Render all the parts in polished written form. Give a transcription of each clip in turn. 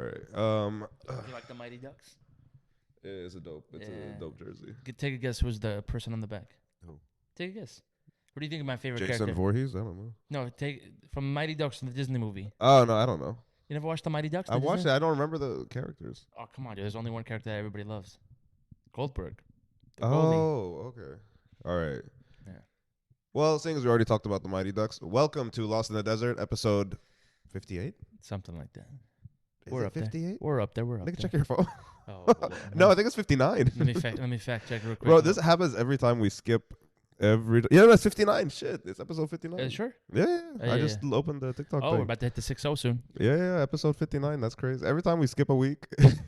right. Do you like the Mighty Ducks? It's a dope. It's a dope jersey. Take a guess. Who's the person on the back? Who? Take a guess. What do you think of my favorite Jason character? Voorhees? I don't know. No, take from Mighty Ducks, the Disney movie. Oh no, I don't know. You never watched the Mighty Ducks? I watched it. I don't remember the characters. Oh come on, dude. There's only one character that everybody loves. Goldberg. The Oh, okay. All right. Yeah. Well, seeing as we already talked about the Mighty Ducks, welcome to Lost in the Desert, episode 58. Something like that. Is it 58? We're up there. We're up Nigga, there. check your phone. Oh, No, I think it's 59. let me fact check real quick. Bro, this happens every time we skip every. Yeah, that's 59. Shit, it's episode 59. Sure. Yeah. I yeah. just opened the TikTok Oh, thing. we're about to hit the 6-0 soon. Yeah, episode 59. That's crazy. Every time we skip a week,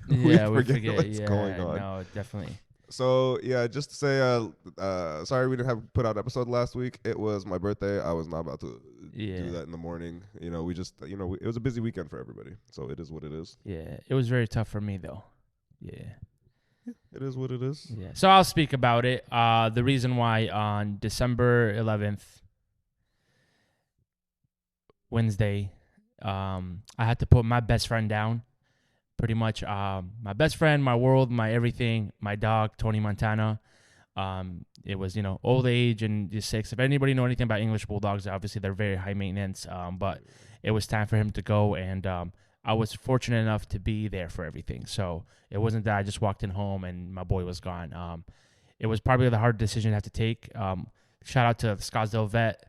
We forget what's going on. No, definitely. So yeah, just to say, sorry we didn't have put out episode last week. It was my birthday. I was not about to do that in the morning. You know, we just, it was a busy weekend for everybody. So it is what it is. Yeah, it was very tough for me though. Yeah. It is what it is. Yeah. So I'll speak about it. The reason why on December 11th, Wednesday, I had to put my best friend down. Pretty much my best friend, my world, my everything, my dog, Tony Montana. It was, old age and just 6. If anybody know anything about English Bulldogs, obviously they're very high maintenance. But it was time for him to go, and I was fortunate enough to be there for everything. So it wasn't that I just walked in home and my boy was gone. It was probably the hard decision to have to take. Shout out to the Scottsdale Vet.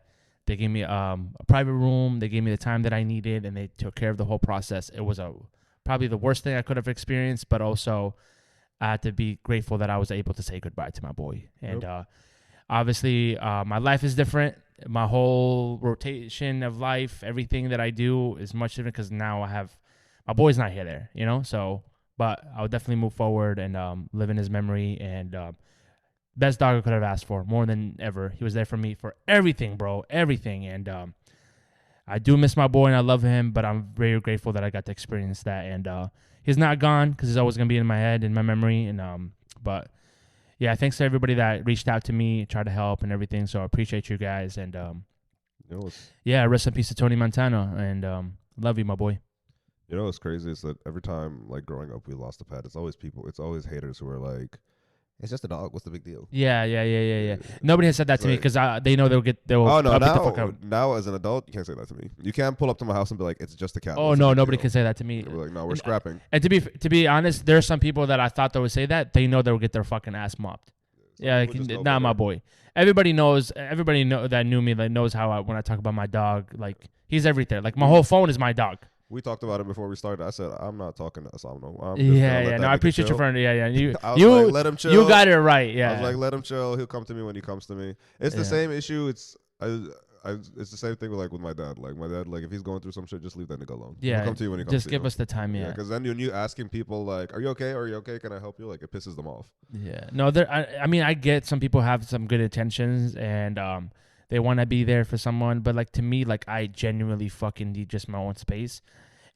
They gave me a private room. They gave me the time that I needed, and they took care of the whole process. It was probably the worst thing I could have experienced, but also I had to be grateful that I was able to say goodbye to my boy. And obviously, my life is different. My whole rotation of life, everything that I do is much different because now my boy's not here there, So, but I'll definitely move forward and live in his memory. And best dog I could have asked for, more than ever. He was there for me for everything, bro, everything. And I do miss my boy and I love him, but I'm very grateful that I got to experience that. And he's not gone because he's always gonna be in my head, in my memory. And but yeah, thanks to everybody that reached out to me, tried to help and everything. So I appreciate you guys. And yeah, rest in peace to Tony Montana. And love you, my boy. You know what's crazy is that every time, like growing up, we lost a pet. It's always haters who are like, "It's just a dog. What's the big deal?" Yeah. Nobody has said that to me because they know they'll Oh no! Now as an adult, you can't say that to me. You can't pull up to my house and be like, "It's just a cat." Oh no, nobody can say that to me. We're like, "No, we're scrapping." And to be honest, there are some people that I thought they would say that. They know they'll get their fucking ass mopped. Yeah, not my boy. Everybody that knew me, that knows how when I talk about my dog, like he's everything. Like my whole phone is my dog. We talked about it before we started. I said, I'm not talking to Asano. Yeah. No, I appreciate your friend. Yeah. You let him chill. You got it right. Yeah. I was like, let him chill. He'll come to me when he comes to me. It's the same issue. It's the same thing with my dad. Like my dad, like if he's going through some shit, just leave that nigga alone. Yeah. He'll come to you when he comes just to give you. us the time. Yeah. Because then when you asking people like, are you okay? Are you okay? Can I help you? Like it pisses them off. Yeah. No, I mean, I get some people have some good intentions and they want to be there for someone, but like to me, like I genuinely fucking need just my own space.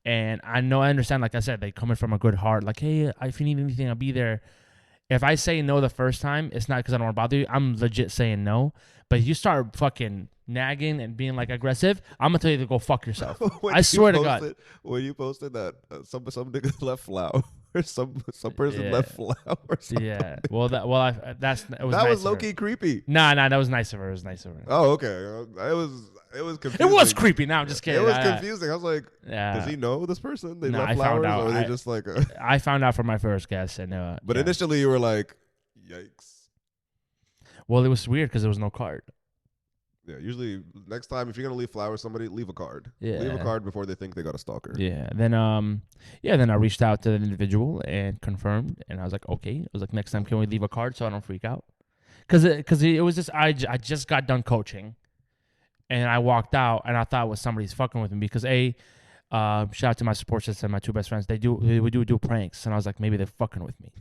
And I understand, like I said, they coming from a good heart. Like, hey, if you need anything, I'll be there. If I say no the first time, it's not because I don't want to bother you. I'm legit saying no. But if you start fucking nagging and being like aggressive, I'm going to tell you to go fuck yourself. I swear to God. When you posted that some nigga left flour. Some person left flour or something. Yeah. Well, that was low key creepy. Nah, that was nice of her. It was nice of her. Oh, okay. It was confusing. It was creepy. Now I'm just kidding. It was confusing. I was like, does he know this person? They left flowers, or are they just like? I found out from my first guest, and but initially you were like, yikes. Well, it was weird because there was no card. Yeah, usually next time if you're gonna leave flowers, somebody leave a card. Yeah. Leave a card before they think they got a stalker. Yeah. Then then I reached out to the individual and confirmed, and I was like, okay. I was like, next time can we leave a card so I don't freak out? Because it was just I just got done coaching, and I walked out and I thought it was somebody's fucking with me because shout out to my support system, my two best friends. They do pranks, and I was like, maybe they're fucking with me.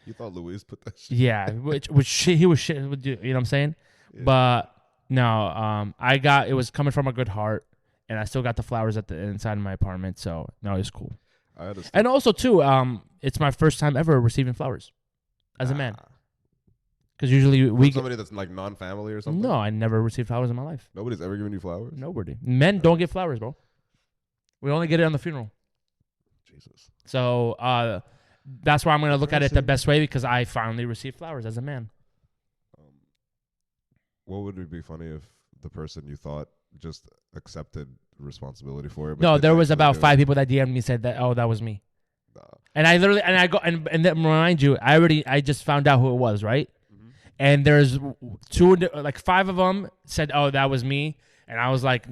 You thought Louise put that shit? Yeah, which he was shit would do. You know what I'm saying? Yeah. But no, it was coming from a good heart, and I still got the flowers at the inside of my apartment. So no, it's cool. I understand. And also too, it's my first time ever receiving flowers as a man. Because usually we somebody that's like non-family or something. No, I never received flowers in my life. Nobody's ever given you flowers. Nobody. Men don't get flowers, bro. We only get it on the funeral. Jesus. So that's why I'm going to look at it the best way, because I finally received flowers as a man. What would it be funny if the person you thought just accepted responsibility for it? No, there was about 5 people that DM'd me, said that, oh, that was me. Nah. And I literally, and I go, and then remind you, I just found out who it was, right? Mm-hmm. And there's 5 of them said, oh, that was me. And I was like,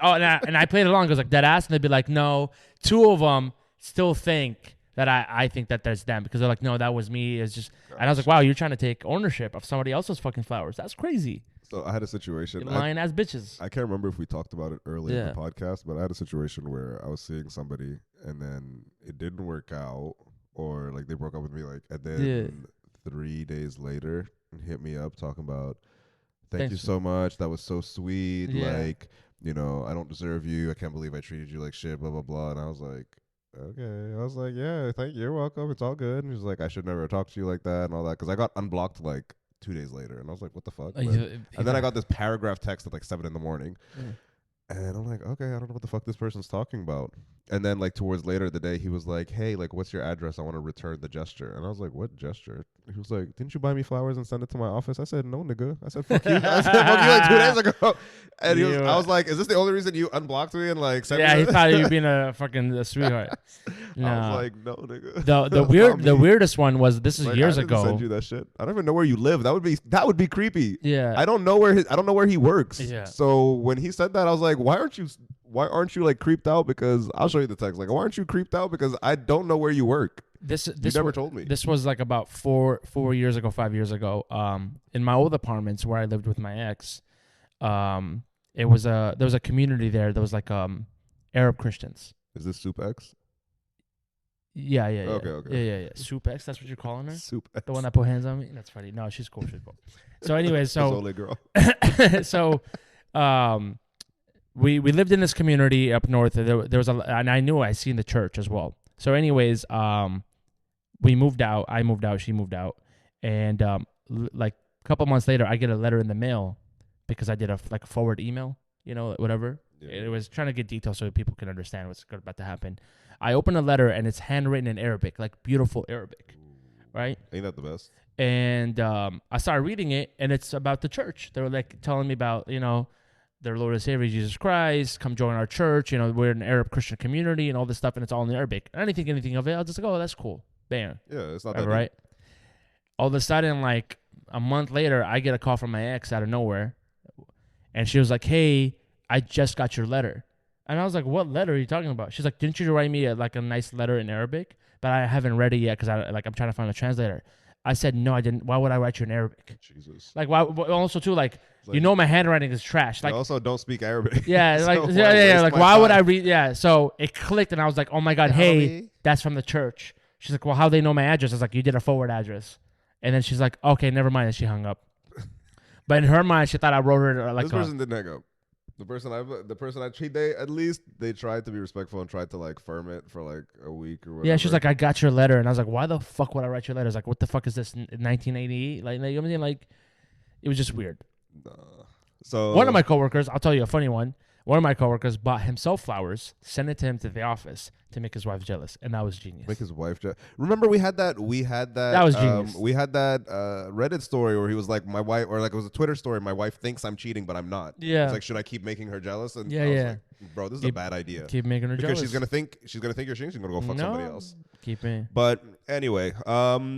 oh, and I played along. I was like, dead ass. And they'd be like, no. 2 of them still think that I think that that's them, because they're like, no, that was me. It's just, and I was like, wow, you're trying to take ownership of somebody else's fucking flowers. That's crazy. So I had a situation. Lying ass bitches. I can't remember if we talked about it earlier in the podcast, but I had a situation where I was seeing somebody and then it didn't work out, or like they broke up with me, like, and then 3 days later hit me up talking about, thank you so much. That was so sweet. Yeah. Like, you know, I don't deserve you. I can't believe I treated you like shit, blah, blah, blah. And I was like, okay. I was like, yeah, thank you. You're welcome. It's all good. And he was like, I should never talk to you like that and all that. Because I got unblocked like 2 days later. And I was like, what the fuck? And then I got this paragraph text at like 7 in the morning. And I'm like, okay, I don't know what the fuck this person's talking about. And then like towards later the day, he was like, hey, like, what's your address? I want to return the gesture. And I was like, what gesture? He was like, didn't you buy me flowers and send it to my office? I said, no, nigga. I said, fuck you. I said, fuck you like 2 days ago. And I was like, is this the only reason you unblocked me and like sent me he thought you being a fucking sweetheart. No. I was like, no, nigga. The weirdest one was, this is like, years ago. Send you that shit. I don't even know where you live. That would be creepy. Yeah. I don't know where he works. Yeah. So when he said that, I was like, why aren't you like creeped out? Because I'll show you the text. Like, why aren't you creeped out? Because I don't know where you work. You never told me. This was like about 4 years ago, 5 years ago. In my old apartments where I lived with my ex, there was a community there. There was like Arab Christians. Is this Soup X? Yeah. Okay. Yeah. Soup X. That's what you're calling her. Soup X. The one that put hands on me. That's funny. No, she's cool. So anyway, girl. So, we lived in this community up north. There was and I knew I seen the church as well. So anyways, we moved out. I moved out. She moved out. And like a couple months later, I get a letter in the mail because I did a forward email, you know, whatever. Yeah. It was trying to get details so people can understand what's about to happen. I open a letter and it's handwritten in Arabic, like beautiful Arabic, right? Ain't that the best? And I started reading it, and it's about the church. They were like telling me about, you know, their Lord and Savior Jesus Christ, come join our church. You know, we're an Arab Christian community and all this stuff, and it's all in Arabic. I didn't think anything of it. I was just like, oh, that's cool. Bam. Yeah, it's not that right. All of a sudden, like a month later, I get a call from my ex out of nowhere, and she was like, hey, I just got your letter. And I was like, what letter are you talking about? She's like, didn't you write me a nice letter in Arabic? But I haven't read it yet because I'm trying to find a translator. I said, no, I didn't. Why would I write you in Arabic? Jesus. Like, why? Also, too, like you know, my handwriting is trash. Like, you also don't speak Arabic. Yeah, so like, yeah. Like, why would I read? Yeah. So it clicked, and I was like, oh my god, hey, that's from the church. She's like, well, how they know my address? I was like, you did a forward address. And then she's like, okay, never mind. And she hung up. But in her mind, she thought I wrote her like. This person didn't hang up. The person I treat, they tried to be respectful and tried to like firm it for like a week or whatever. Yeah, she's like, I got your letter, and I was like, why the fuck would I write your letter? I was like, what the fuck is this? 1988? Like, I mean, like, it was just weird. So one of my coworkers, I'll tell you a funny one. One of my coworkers bought himself flowers, sent it to him to the office to make his wife jealous, and that was genius. Make his wife jealous. Remember, we had that. That was genius. We had that Reddit story where he was like, my wife, or like it was a Twitter story. My wife thinks I'm cheating, but I'm not. Yeah. It's like, should I keep making her jealous? And yeah, I was like, bro, this is a bad idea. Keep making her jealous because she's gonna think you're cheating. She's gonna go fuck somebody else. Keep it. But anyway,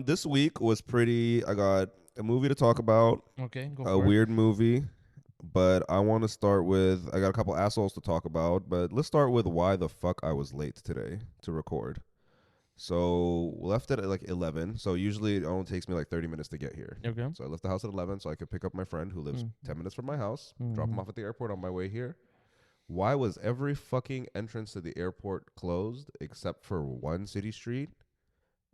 this week was pretty. I got a movie to talk about. Okay, go a weird movie. But I want to start with, I got a couple assholes to talk about, but let's start with why the fuck I was late today to record. So we left it at like 11. So usually it only takes me like 30 minutes to get here. Okay. So I left the house at 11 so I could pick up my friend who lives 10 minutes from my house, drop him off at the airport on my way here. Why was every fucking entrance to the airport closed except for one city street?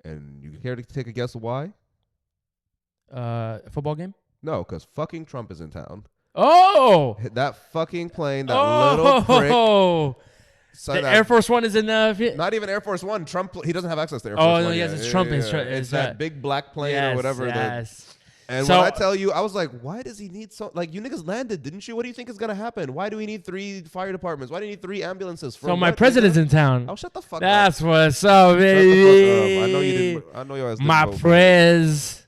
And you care to take a guess why? Football game? No, because fucking Trump is in town. Oh, that fucking plane, that little prick. The Air Force One is in not even Air Force One. Trump, he doesn't have access to Air Force One. Oh, no, yes, it's Trump. It's that big black plane or whatever. Yes. And So- when I tell you, I was like, why does he need so? Like, you niggas landed, didn't you? What do you think is gonna happen? Why do we need 3 fire departments? Why do we need 3 ambulances? So my president's in town. Oh, shut the fuck up. That's what's up, Shut baby. the fuck up. I know you didn't. I know your ass didn't My vote for me. prez,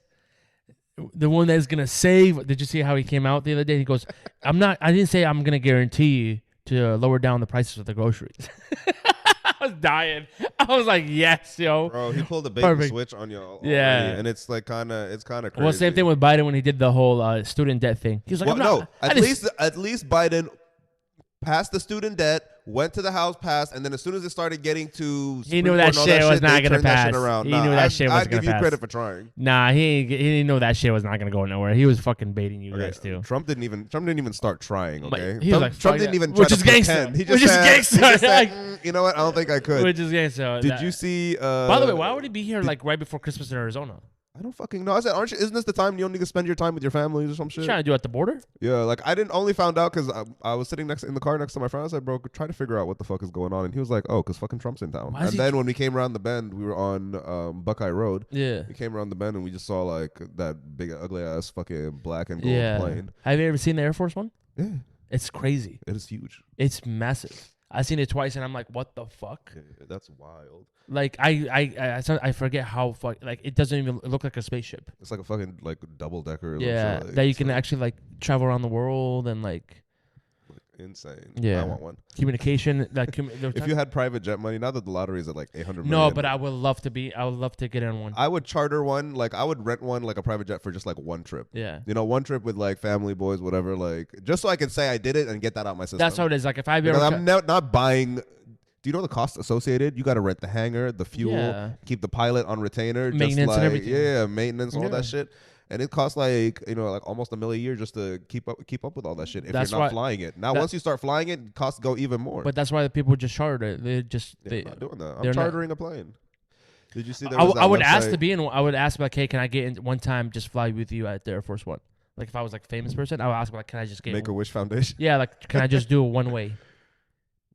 the one that's gonna save. Did you see how he came out the other day? He goes, "I'm not. I didn't say I'm gonna guarantee you to lower down the prices of the groceries." I was dying. I was like, "Yes, yo." Bro, he pulled a bait and Perfect. switch on y'all. Yeah. Already, and it's like kind of crazy. Well, same thing with Biden when he did the whole student debt thing. He was like, Well, "I'm not." no, at least Biden passed the student debt, went to the House, passed, and then as soon as it started getting to He knew that shit was not gonna pass. He knew that shit was I'd gonna give you pass. credit for trying. Nah, he didn't know that shit was not gonna go nowhere. He was fucking baiting you Okay, guys too. Trump didn't even start trying. But Okay, he was like, Trump fuck didn't that. even Which try is to gangster. pretend. He Which just is said, gangster. he just said, Like- you know what? I don't think I could. Which is gangster. Did you see? By the way, why would he be here like right before Christmas in Arizona? I don't fucking know. I said, isn't this the time you don't need to spend your time with your families or some shit? Trying to do at the border? Yeah, like I didn't only found out because I was sitting in the car next to my friend. I said, bro, try to figure out what the fuck is going on. And he was like, oh, because fucking Trump's in town. Why is And he then when we came around the bend, we were on Buckeye Road. Yeah. We came around the bend and we just saw like that big ugly ass fucking black and gold Yeah. plane. Have you ever seen the Air Force One? Yeah, It's crazy. it is huge. It's massive. I've seen it twice and I'm like, what the fuck? Yeah, that's wild. Like I forget how like it doesn't even look like a spaceship. It's like a fucking like double decker. Yeah, like, that you it's can like actually like travel around the world and like insane. Yeah. I want one. communication. Like If you had private jet money, now that the lottery is at like 800 no, million. but I would love to be. I would love to get in one. I would charter one. Like I would rent one, like a private jet for just like one trip. Yeah, You know, one trip with like family, boys, whatever. Like just so I can say I did it and get that out my system. that's how it is. Like if I've Because ever, I'm not buying. Do you know the costs associated? You got to rent the hangar, the fuel, Yeah. keep the pilot on retainer, Maintenance just and like, everything. Yeah, maintenance, all Yeah. that shit. And it costs like like almost $1 million a year just to keep up with all that shit. If That's you're not why- flying it, now that- once you start flying it, costs go even more. but that's why the people just chartered it. They just Yeah, they. I'm not doing that. they're I'm not- chartering a plane. Did you see that? I would ask to be in. I would ask like, hey, can I get in one time? Just fly with you at the Air Force One. Like if I was like a famous person, I would ask like, can I just get? Make a Wish Foundation. Yeah, like can I just do it one way?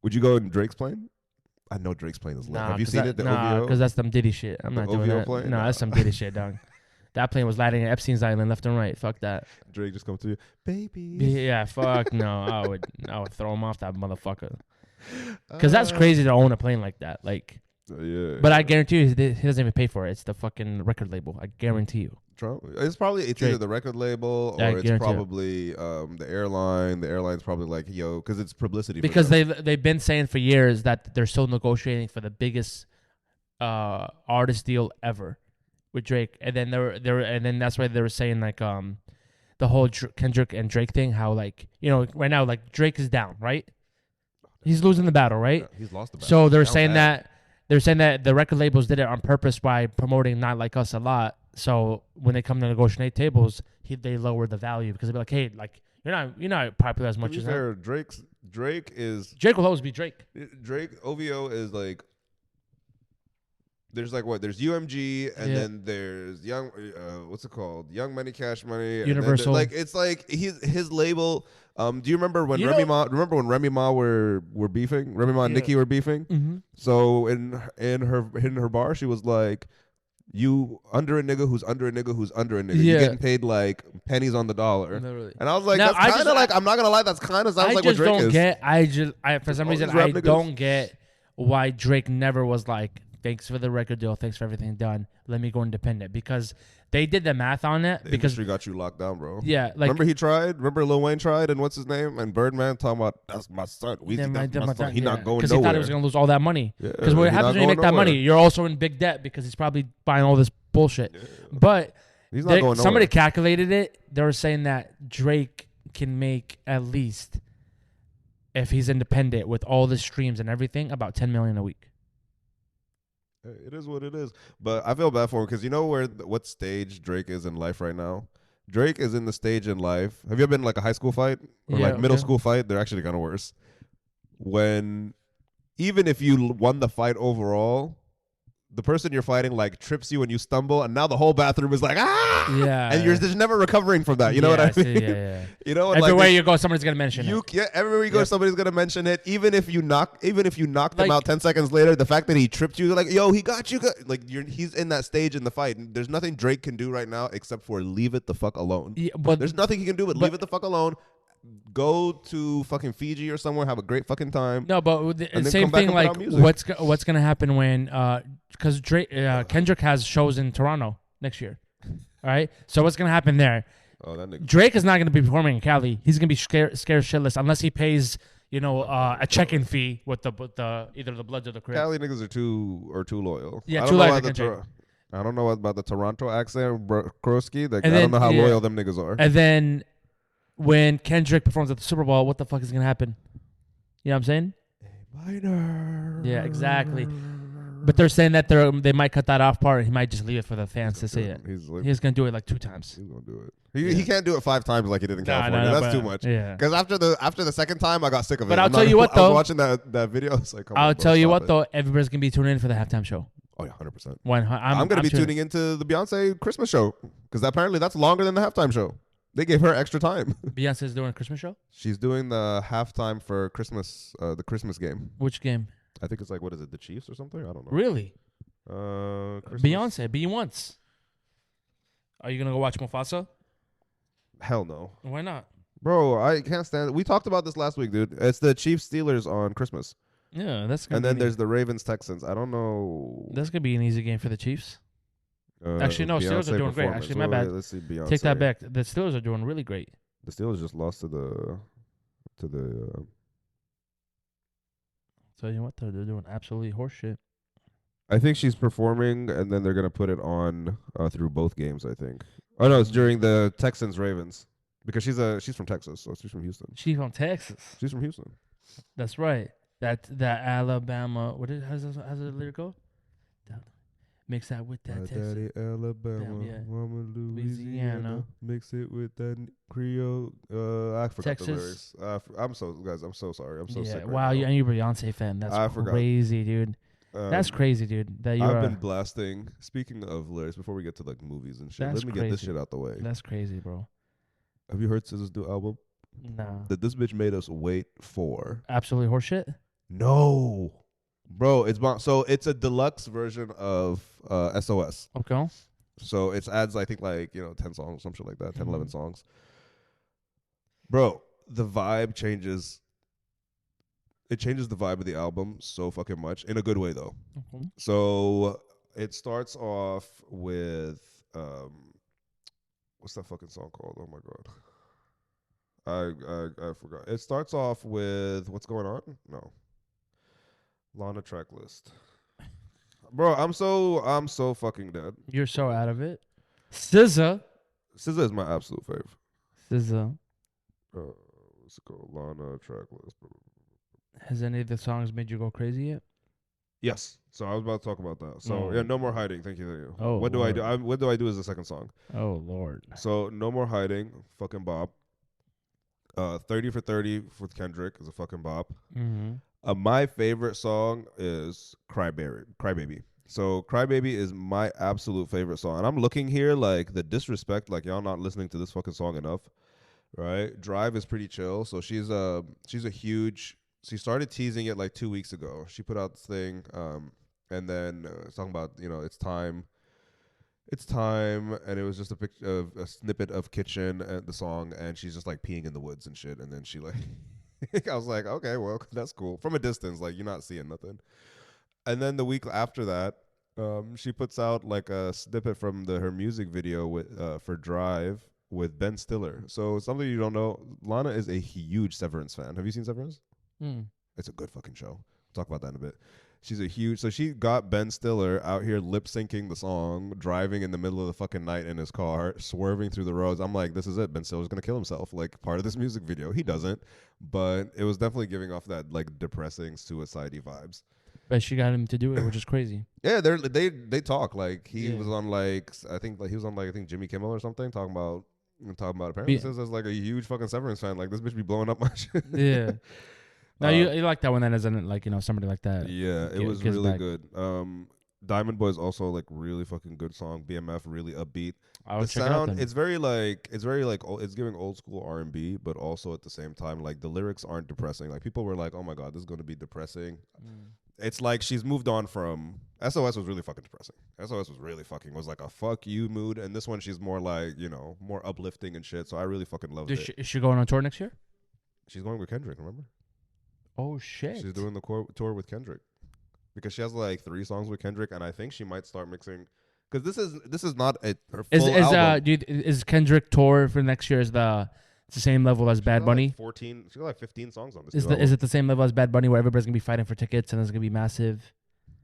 Would you go in Drake's plane? I know Drake's plane is lit. Have you 'cause seen that- it? The Nah, OVO? because that's some Diddy shit. I'm The not doing OVO that. plane? No, that's some Diddy shit, dog. That plane was landing at Epstein's Island left and right. Fuck that. Drake just come to you, baby. Yeah, fuck no. I would throw him off that motherfucker. Because that's crazy to own a plane like that. Like, Yeah. but I guarantee you, he doesn't even pay for it. It's the fucking record label. I guarantee you. Trump. It's either Drake. the record label Yeah, I or it's guarantee it. probably the airline. The airline's probably like, yo, because it's publicity. Because for them. they've been saying for years that they're still negotiating for the biggest artist deal ever with Drake, and then then that's why they were saying like the whole Kendrick and Drake thing. How like right now like Drake is down, right? He's losing the battle, right? Yeah, he's lost the battle. So they're Down saying bad. that the record labels did it on purpose by promoting Not Like Us a lot. So when they come to negotiate tables, they lower the value because they'll be like, hey, like you're not popular as To much be as that. fair, Drake is Drake will always be Drake. Drake. OVO is like. There's like what? There's UMG and Yeah. then there's Young. What's it called? Young Money, Cash Money. and then Universal. like it's like his label. Do you remember when You Remy know- Ma? Remember when Remy Ma were beefing? Remy Ma and Yeah. Nicki were beefing. Mm-hmm. So in her bar, she was like, "You under a nigga who's under a nigga who's under a nigga. Yeah. You're getting paid like pennies on the dollar." Literally. And I was like, Now, "That's I kind just- of like I'm not gonna lie, that's kind of sounds I like what just Drake don't is." get. For some All reason these rap I niggas. don't get why Drake never was like, thanks for the record deal, thanks for everything done. Let me go independent because they did the math on it. The Because industry got you locked down, bro. yeah, like Remember he tried. Remember Lil Wayne tried, and what's his name? And Birdman talking about that's my son. We think that's my son. He not going because nowhere. he thought he was gonna lose all that money. Yeah, Because what he happens not when you make going that money, nowhere. you're also in big debt because he's probably buying all this bullshit. Yeah. But He's not going nowhere. somebody calculated it. They were saying that Drake can make at least, if he's independent with all the streams and everything, about $10 million a week. It is what it is. But I feel bad for him because you know what stage Drake is in life right now? Drake is in the stage in life. Have you ever been in like a high school fight or Yeah, like middle okay. school fight? They're actually kind of worse. When even if you won the fight overall, the person you're fighting like trips you and you stumble, and now the whole bathroom is like Yeah. and you're just never recovering from that. You know what I mean? Yeah. You know, and everywhere like, you go, somebody's gonna mention it. Yeah, everywhere you go, somebody's gonna mention it. Even if you knocked Like, him out 10 seconds later, the fact that he tripped you, like, yo, he got you. Like, he's in that stage in the fight. And there's nothing Drake can do right now except for leave it the fuck alone. Yeah, but there's nothing he can do but leave it the fuck alone. Go to fucking Fiji or somewhere, have a great fucking time. No, but the and then same come back thing. and Like, put out music. what's gonna happen when because Drake Kendrick has shows in Toronto next year. All right, so what's gonna happen there? Oh, that nigga. Drake is not gonna be performing in Cali. He's gonna be scared shitless unless he pays a check-in fee with the either the Bloods or the Crips. Cali niggas are too loyal. Yeah, I too don't loyal. know I don't know about the Toronto accent, Kroski. Like, I then, don't know how loyal them niggas are. And then when Kendrick performs at the Super Bowl, what the fuck is gonna happen? You know what I'm saying? Minor. Yeah, exactly. But they're saying that they might cut that off part. He might just leave it for the fans to see it. He's gonna do it like 2 times. He's gonna do it. He can't do it 5 times like he did in California. No, That's too much. Yeah. Because after the second time, I got sick of it. But I'll tell you what, though. I was watching that video. It's like, I'll tell you what, though. Everybody's gonna be tuning in for the halftime show. Oh yeah, 100%. I'm gonna be tuning into the Beyonce Christmas show because apparently that's longer than the halftime show. They gave her extra time. Beyonce's doing a Christmas show? She's doing the halftime for Christmas, the Christmas game. Which game? I think it's like, what is it, the Chiefs or something? I don't know. Really? Christmas. Beyonce, be once. Are you gonna go watch Mufasa? Hell no. Why not? Bro, I can't stand it. We talked about this last week, dude. It's the Chiefs Steelers on Christmas. Yeah, that's gonna and then there's the Ravens Texans. I don't know. That's gonna be an easy game for the Chiefs. Actually, no, Steelers are doing great. Actually, my bad. Let's see, Beyonce. Take that back. The Steelers are doing really great. The Steelers just lost to the. So you know what? They're doing absolutely horseshit. I think she's performing, and then they're gonna put it on through both games. I think. Oh no, it's during the Texans Ravens because she's from Texas, so she's from Houston. She's from Texas. She's from Houston. That's right. That Alabama. How's the lyric go? Mix that with that Texas. Daddy Alabama, yeah. Mama Louisiana. Mix it with that Creole. I forgot Texas. the lyrics. I'm so sorry. I'm so sick. Right wow, now. you're a Beyonce fan. That's crazy, dude. That's crazy, dude. That I've been blasting. Speaking of lyrics, before we get to like movies and shit, let me get this shit out the way. That's crazy, bro. Have you heard SZA's new album? No. That this bitch made us wait for. Absolutely horseshit? No. Bro, it's a deluxe version of SOS. Okay. So it adds, I think, 10 songs, some shit like that, 10, 11 songs. Bro, the vibe changes. It changes the vibe of the album so fucking much, in a good way, though. Okay. So it starts off with, what's that fucking song called? Oh, my God. I forgot. It starts off with, What's Going On? No. Lana track list. Bro, I'm so fucking dead. You're so out of it. SZA is my absolute fave. SZA. Let's go. Lana track list. Has any of the songs made you go crazy yet? Yes. So I was about to talk about that. So yeah, No More Hiding. Thank you. Oh, what do I do? What do I do is the second song. Oh Lord. So No More Hiding, fucking bop. 30 for 30 with Kendrick is a fucking bop. Mm-hmm. My favorite song is Crybaby. So Crybaby is my absolute favorite song. And I'm looking here like the disrespect, like y'all not listening to this fucking song enough, right? Drive is pretty chill. So she's a huge. She started teasing it like 2 weeks ago. She put out this thing, and then it's talking about it's time, and it was just a picture of a snippet of Kitchen and the song, and she's just like peeing in the woods and shit, and then she like. I was like, okay, well, that's cool. From a distance, like, you're not seeing nothing. And then the week after that, she puts out, like, a snippet from her music video with for Drive with Ben Stiller. So, something you don't know, Lana is a huge Severance fan. Have you seen Severance? It's a good fucking show. We'll talk about that in a bit. So she got Ben Stiller out here lip syncing the song, driving in the middle of the fucking night in his car, swerving through the roads. I'm like, this is it. Ben Stiller's gonna kill himself. Like, part of this music video. He doesn't, but it was definitely giving off that like depressing, suicide-y vibes. But she got him to do it, which is crazy. Yeah, they talk like he was on I think Jimmy Kimmel or something talking about apparently says as like a huge fucking Severance fan. Like, this bitch be blowing up my shit. Yeah. No, you like that one then, isn't it? Like, somebody like that. Yeah, it was really good. Diamond Boy is also like really fucking good song. BMF really upbeat. I The would check it out sound then. it's very it's giving old school R&B, but also at the same time like the lyrics aren't depressing. Like people were like, "Oh my god, this is going to be depressing." It's like she's moved on from SOS was really fucking depressing. SOS was like a fuck you mood, and this one she's more like, more uplifting and shit. So I really fucking loved it. Is she going on tour next year? She's going with Kendrick, remember? Oh shit. She's doing the tour with Kendrick. Because she has like 3 songs with Kendrick, and I think she might start mixing. Because this is not her full album. Is Kendrick tour for next year? It's the same level as Bad Bunny? Like 14. She got like 15 songs on this. Is it the same level as Bad Bunny, where everybody's gonna be fighting for tickets and it's gonna be massive?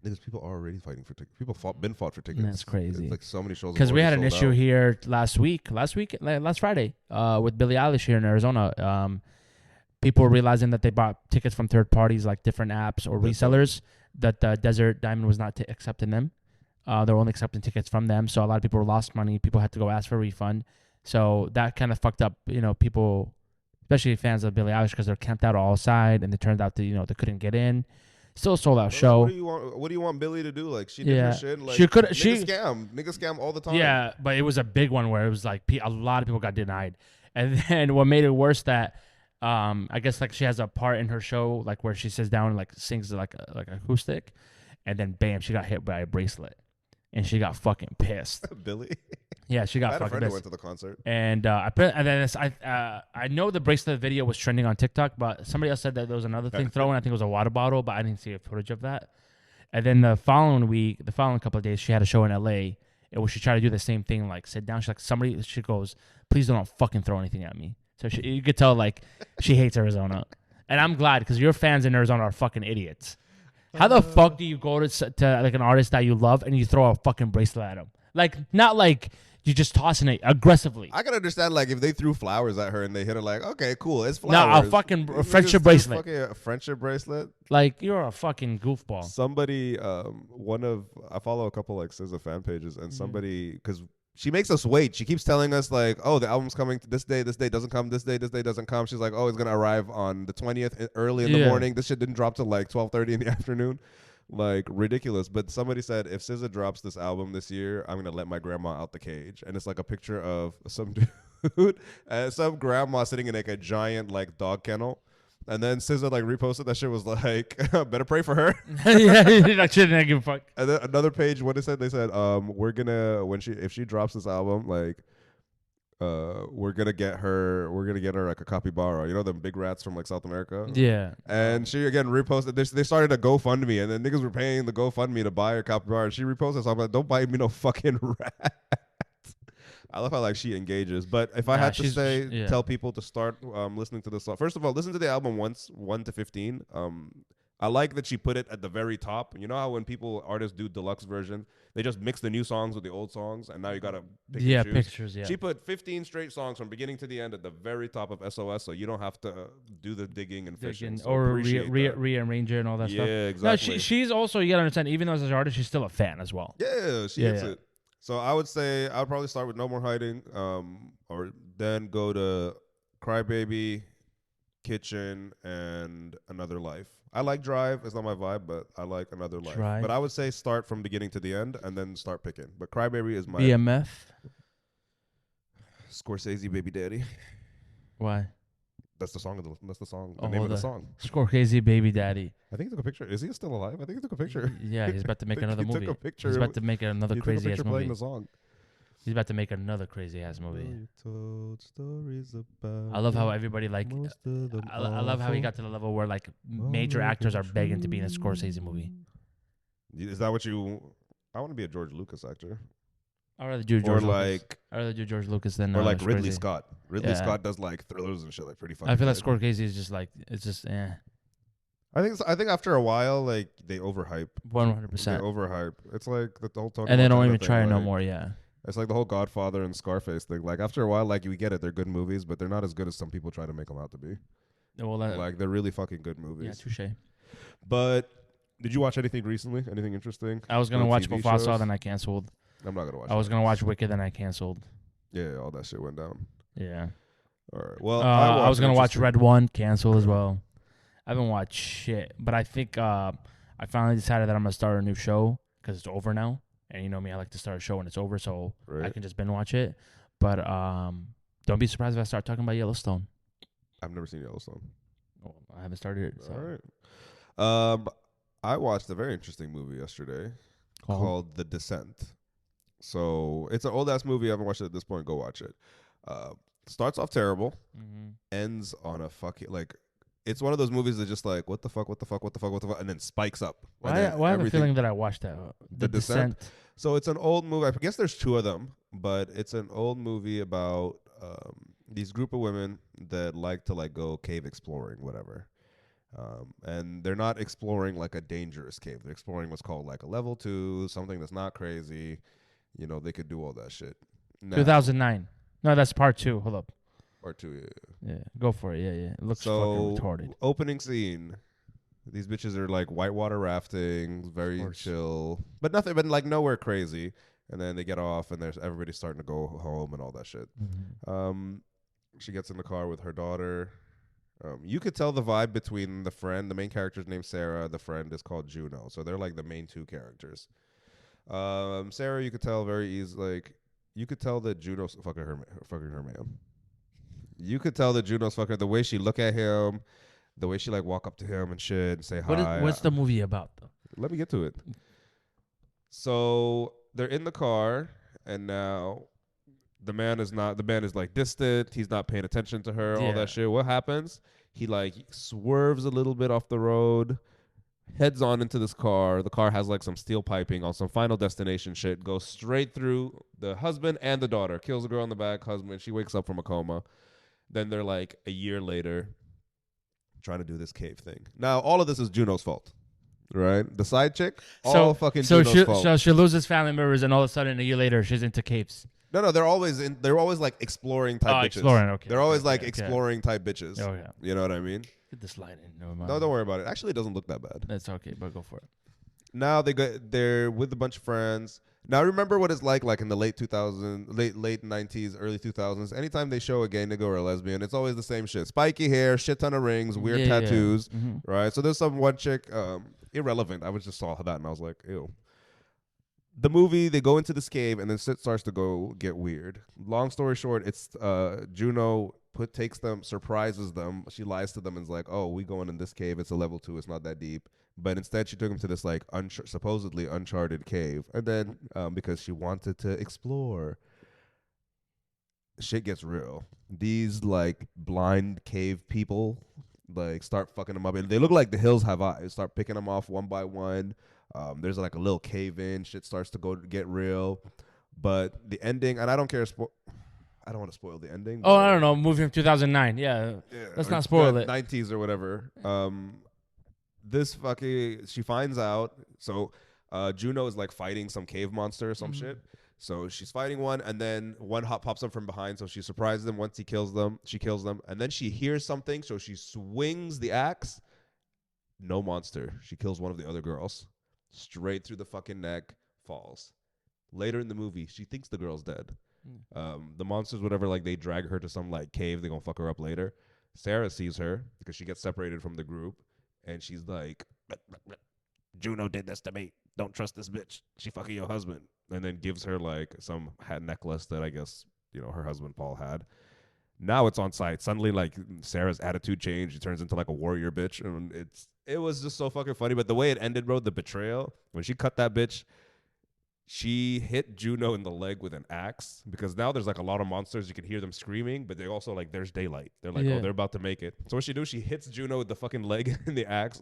Because people are already fighting for tickets. People been fought for tickets. That's crazy. It's like so many shows. Because we had an issue here last Friday, with Billie Eilish here in Arizona. People were realizing that they bought tickets from third parties, like different apps or resellers, that Desert Diamond was not accepting them. They were only accepting tickets from them. So a lot of people lost money. People had to go ask for a refund. So that kind of fucked up, people, especially fans of Billie Eilish, because they're camped out all side, and it turned out that, they couldn't get in. Still a sold out show. What do you want Billie to do? Like she did her shit. Like nigga scam all the time. Yeah, but it was a big one where it was like a lot of people got denied, and then what made it worse that I guess like she has a part in her show like where she sits down and like sings like acoustic, and then bam, she got hit by a bracelet, and she got fucking pissed. Billie. Yeah, she got I had a fucking friend who pissed. went to the concert. And I know the bracelet video was trending on TikTok, but somebody else said that there was another thing thrown. I think it was a water bottle, but I didn't see a footage of that. And then the following couple of days, she had a show in LA, and she tried to do the same thing, like sit down. She's like, she goes, "Please don't fucking throw anything at me." So you could tell like she hates Arizona, and I'm glad because your fans in Arizona are fucking idiots. How the fuck do you go to like an artist that you love and you throw a fucking bracelet at him? Like not like. You just tossing it aggressively. I can understand, like, if they threw flowers at her and they hit her, like, okay, cool, it's flowers. No, a fucking friendship bracelet. Fucking friendship bracelet. Like, you're a fucking goofball. Somebody, I follow a couple, like, SZA fan pages, and somebody, because she makes us wait. She keeps telling us, like, oh, the album's coming this day doesn't come, this day doesn't come. She's like, oh, it's going to arrive on the 20th early in the morning. This shit didn't drop till, like, 12:30 in the afternoon. Like ridiculous, but somebody said if SZA drops this album this year, I'm gonna let my grandma out the cage, and it's like a picture of some dude, some grandma sitting in like a giant like dog kennel, and then SZA like reposted that shit was like, better pray for her. Yeah, like shit, I give a fuck. And then another page, what they said, we're gonna if she drops this album, like. We're gonna get her like a capybara, them big rats from like South America. Yeah. And she again reposted. They started a GoFundMe, and then niggas were paying the GoFundMe to buy her capybara. And she reposted. So I'm like, don't buy me no fucking rat. I love how like she engages. But if I had to tell people to start listening to this song, first of all, listen to the album once, 1 to 15. I like that she put it at the very top. You know how when artists do deluxe version, they just mix the new songs with the old songs, and now you gotta pick and choose. Pictures. Yeah, she put 15 straight songs from beginning to the end at the very top of SOS, so you don't have to do the digging and fishing. So or rearrange it and all that stuff. Yeah, exactly. No, she's also, you gotta understand, even though as an artist, she's still a fan as well. Yeah, she hits it. So I would say I would probably start with No More Hiding, or then go to Crybaby, Kitchen, and Another Life. I like Drive. It's not my vibe, but I like Another Life. Drive. But I would say start from beginning to the end and then start picking. But Crybaby is my BMF. Scorsese Baby Daddy. Why? That's the song. The name of the song. Scorsese Baby Daddy. I think he took a picture. Is he still alive? I think he took a picture. Yeah, he's about to make another movie. He took a picture. He's about to make another crazy ass movie. Playing the song. He's about to make another crazy ass movie. Told stories about I love how everybody like. I love how he got to the level where like major actors are begging to be in a Scorsese movie. Is that what you? I want to be a George Lucas actor. I'd rather do George Lucas. Like, I'd rather do George Lucas than or like Scorsese. Ridley Scott. Ridley Scott does like thrillers and shit, like pretty fucking. I feel like good. Scorsese is just like it's just I think after a while, like they overhype. 100%. They overhype. It's like the whole talk. And they don't even try no more. Yeah. It's like the whole Godfather and Scarface thing. Like after a while, like we get it, they're good movies, but they're not as good as some people try to make them out to be. Well, like they're really fucking good movies. Yeah, touche. But did you watch anything recently? Anything interesting? I was gonna watch Mufasa, then I canceled. I'm not gonna watch. I was gonna watch Wicked, then I canceled. Yeah, all that shit went down. Yeah. All right. Well, I was gonna watch Red One, cancel as well. I haven't watched shit, but I think I finally decided that I'm gonna start a new show. because it's over now. And you know me, I like to start a show when it's over, so I Right. can just binge watch it. But don't be surprised if I start talking about Yellowstone. I've never seen Yellowstone. Well, I haven't started it. So. All right. I watched a very interesting movie yesterday called The Descent. So it's an old ass movie. I haven't watched it at this point. Go watch it. Starts off terrible, ends on a fucking like. It's one of those movies that just like what the fuck, and then spikes up. Why I have a feeling that I watched that? The Descent. So it's an old movie. I guess there's two of them, but it's an old movie about these group of women that like to like go cave exploring, whatever. And they're not exploring like a dangerous cave. They're exploring what's called like a level 2, something that's not crazy. You know, they could do all that shit. Now, 2009. No, that's part 2. Hold up. Part 2, yeah. Yeah, go for it. Yeah. It looks fucking retarded. Opening scene. These bitches are like whitewater rafting, very chill, but nothing, but like nowhere crazy. And then they get off, and there's everybody starting to go home and all that shit. She gets in the car with her daughter. You could tell the vibe between the friend. The main character's named Sarah. The friend is called Juno. So they're like the main two characters. Sarah, you could tell very easily. Like you could tell that Juno's fucking her man. You could tell that Juno's fucking the way she look at him, the way she like walk up to him and shit and say hi. What's the movie about though? Let me get to it. So they're in the car, and now the man is like distant. He's not paying attention to her. All that shit. What happens? He like swerves a little bit off the road, heads on into this car. The car has like some steel piping on some Final Destination shit. Goes straight through the husband and the daughter. Kills the girl in the back. Husband. She wakes up from a coma. Then they're like a year later trying to do this cave thing. Now, all of this is Juno's fault, right? The side chick, Juno's fault. So she loses family members, and all of a sudden, a year later, she's into caves. No, they're always like exploring type bitches. Exploring, okay. They're always like exploring type bitches. Oh, yeah. You know what I mean? Get this light in. No, don't worry about it. Actually, it doesn't look that bad. That's okay, but go for it. Now they're with a bunch of friends. Now remember what it's like in the late 90s, early 2000s. Anytime they show a gay nigga or a lesbian, it's always the same shit. Spiky hair, shit ton of rings, weird tattoos, right? So there's some one chick, irrelevant. I just saw that and I was like, ew. The movie, they go into this cave and then shit starts to go get weird. Long story short, it's Juno takes them, surprises them. She lies to them and is like, oh, we going in this cave. It's a level 2. It's not that deep. But instead, she took them to this like supposedly uncharted cave. And then because she wanted to explore, shit gets real. These like blind cave people like start fucking them up. And they look like the hills have eyes. Start picking them off one by one. There's like a little cave in. Shit starts to get real. But the ending, and I don't care. I don't want to spoil the ending. Oh, I don't know. Movie from 2009. Yeah. Let's not spoil it. 90s or whatever. She finds out. So Juno is like fighting some cave monster or some shit. So she's fighting one, and then one pops up from behind. So she surprises them. Once she kills them, and then she hears something. So she swings the axe. No monster. She kills one of the other girls. Straight through the fucking neck, falls. Later in the movie, she thinks the girl's dead. The monsters, whatever, like they drag her to some like cave. They're gonna fuck her up later. Sarah sees her because she gets separated from the group, and she's like, Juno did this to me. Don't trust this bitch. She fucking your husband. And then gives her like some hat necklace that I guess her husband Paul had. Now it's on site. Suddenly, like Sarah's attitude changed. She turns into like a warrior bitch, and it was just so fucking funny. But the way it ended, bro, the betrayal when she cut that bitch. She hit Juno in the leg with an axe because now there's like a lot of monsters. You can hear them screaming, but they also like there's daylight. They're like, oh, they're about to make it. So what she do? She hits Juno with the fucking leg and the axe,